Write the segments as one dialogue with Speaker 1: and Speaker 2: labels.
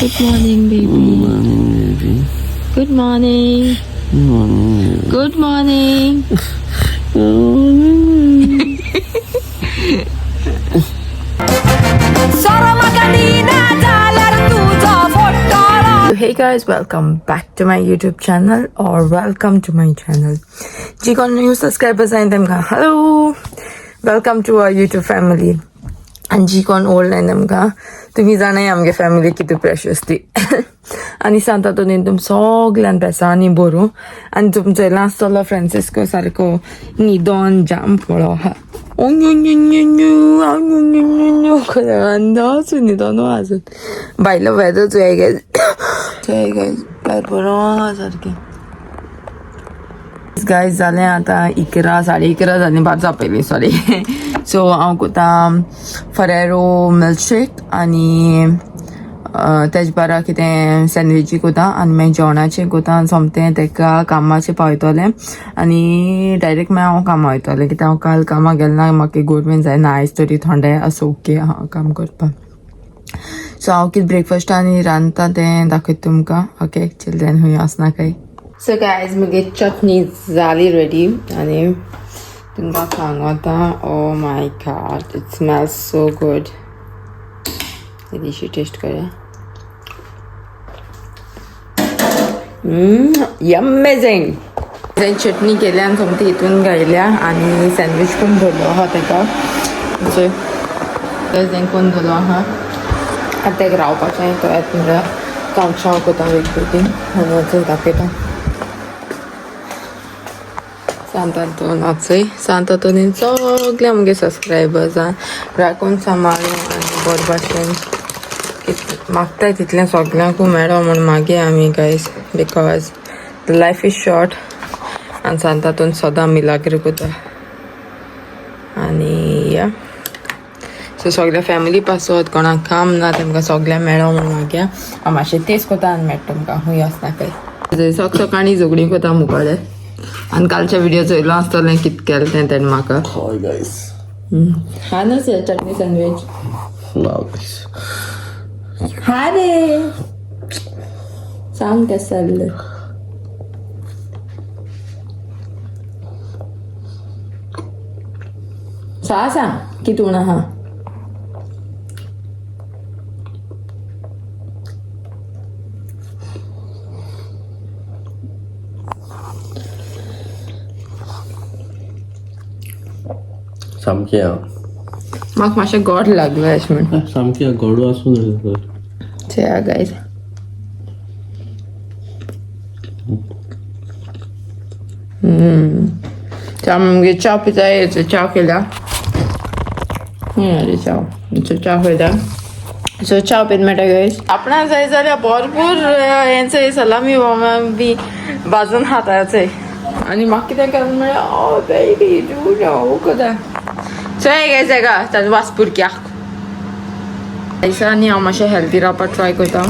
Speaker 1: Good morning, baby. Good morning. Good morning. Hey guys, welcome back to my YouTube channel or welcome to my channel. जी कोण new subscribers आहेत तेमका hello, welcome to our YouTube family. आणि जी कोण old आहे तेमका तुम्ही जाणाय आमगे family किती precious ती आणि सांगता तो तुम सगळ्यान पेसांनी बरो आणि तुमचो लास्टलो फ्रांसिस्को सारको न्हिदोन जाम पळो हा अंदाजून न्हिदोनो आजून भायलो वेदर चोय गायज भायर बरो सारकें गायज जालें आतां 11 11:30 जालीं 12 पयलीं सॉरी सो हांव कोता फरेरो मिल्कशेक आनी तेज बारा कितें सँडविची कोता आनी मागीर जेवणाचें कोता सोमतें तेका कामाचें पावयतलें आनी डायरेक्ट मागीर हांव कामां वयतलें कित्याक हांव काल कामां गेलें म्हाका गव्हर्मेंट जायना आयज तरी थंडे आसूं ओके हांव काम करपाक सो हांव कितें ब्रेकफास्ट आनी रांदता तें दाखयता तुमकां ओके चिल्ड्रन हूंय आसना काय सो गायज मुगे चटणी जाली रेडी आनी तुमकां सांग वता oh my God it smells so good इल्लीशी टेस्ट करूया अमेझिंग चटणी केल्या आनी सोमती हितून घायल्या आनी सँडवीच पण दवरलो आहा तेका सो तें कोण दवरलो आहा आतां तेका रावपाचें तो येता कावचाव कोता वेगवेगळी आनी दाखयता सांतांतून आजय सांतांतून सगळे आमगे सबस्क्रायबर्स राखून सांबाळून आनी बरे भाशेन मागताय तितलें सगळ्यांकू मेळो म्हूण मागे आमी guys because the life is short आनी सांतांतून सदां मिलाग्र कोता आनी या सो सगळ्या फॅमिली पासत कोणाक काम ना तेमकां सगळ्यां मेळो म्हूण मागया हांव मातशें तेच कोता आनी मेळटा तुमकां हूंय आसना काय सकाळीं झगडीं कोता मुखार आनी कालच्या व्हिडिओ चोयलो आसतलें कितें केलें तें तेणें म्हाका हा ना सर चटणी सँडवीच हा रे सांग केस जाल्लें सांग कितें म्हूण आहा
Speaker 2: सामकें
Speaker 1: म्हाका मातशें गोड लागलें अशें म्हण
Speaker 2: सामकें गोडू आसूं
Speaker 1: चया गायज च्या मुगे च्या पिताय च्या केल्या अरे च्या केल्या सो च्या पीत मेळटा गायज आपणा जाय जाल्यार भरपूर हेंचो सलामी बी भाजून हाताचें आनी म्हाका कितें केलें म्हळ्यार ओ बेबी डू नो कोता चोय गायज हेका ताजो वास पुरक्याक दिसांनी हांव मातशें हेल्दी रावपाक ट्राय करता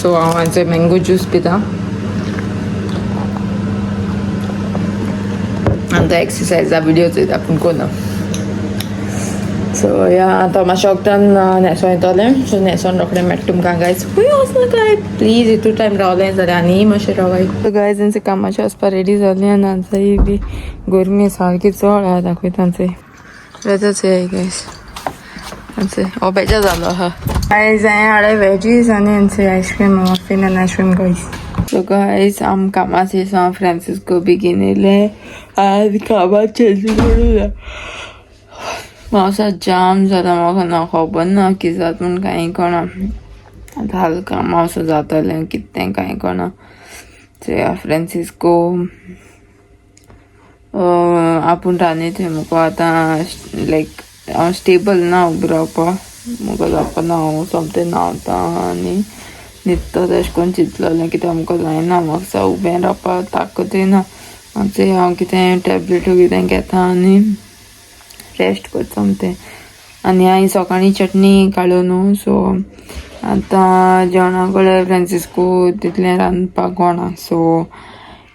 Speaker 1: सो हांव हांचो मँगो ज्यूस पिता आनी तो एक्सरसायजा विडियो चोयता पूण कोना सो या आतां मातशें वखदान न्हेसो येतलें सो न्हेसोन रोखडें मेळटा तुमकां गायज खूंय वचना काय प्लीज हितू टायम रावलें जाल्यार आनी मातशें रावाय सो गायज तेंचे कामाचें वचपाक रेडी जालीं आनी हांचोय बी गरमी सारकी चड आहा दाखयता तांचें वेदर चोय गायज हांचें हो बेजार जालो आहा गायज हांवें हाडे वेजीस आनी हांचें आयस्क्रीम मफीन आनी आयस्क्रीम गायज सो गायज आम कामाचे हांव फ्रांसिस्को बेगीन येयलें आनी कामाक चेंज करूं पावसात जाम जाता म्हाका ना खबर ना कितें जाता म्हूण कांय कळना आतां हाल कामां असो जातलें कितें कांय कळना सो फ्रांसिस्को आपूण रांदीत थंय मुको आतां लायक हांव स्टेबल ना उबो रावपाक मुको जावपाना हांव सोमतें न्हांवता आनी न्हिदता तशें करून चिंतलेलें कित्याक मुको जायना म्हाका उबें रावपाक ताकतूय ना आमचें हांव कितें टॅबलेटू कितें घेता आनी रेस्ट करता सोमतें आनी हांवें सकाळीं चटणी काडूं न्हू सो आतां जेवणा कडेन फ्रांसिस्को तितलें रांदपाक कोणा सो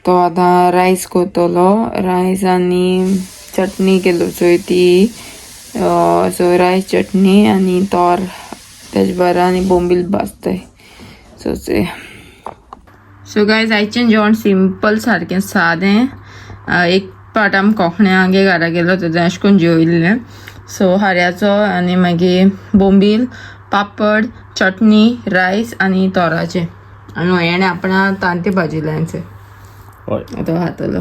Speaker 1: तो आतां रायस करतलो रायस आनी चटणी केलो चोय ती सो रायस चटणी आनी तोर तेज बरा आनी बोंबील भाजताय सो गायज आयचें जेवण सिंपल सारकें सादें एक पाट आमी कोंकण्या घरा गेलो थंय अशें करून जेवयल्लें सो हाऱ्याचो आनी मागीर बोंबील पापड चटणी रायस आनी तोराचें आनी हेणें आपणा तांतें भाजिल्यांचें तो खातलो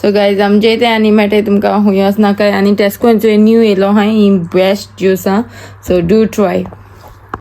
Speaker 1: सो गायज आमचे इथे आनी मेळटाय तुमकां खूंय वचनाका आनी टेस्कोचो न्यू येयलो हाय ही बेस्ट ज्यूस आहा सो डू ट्राय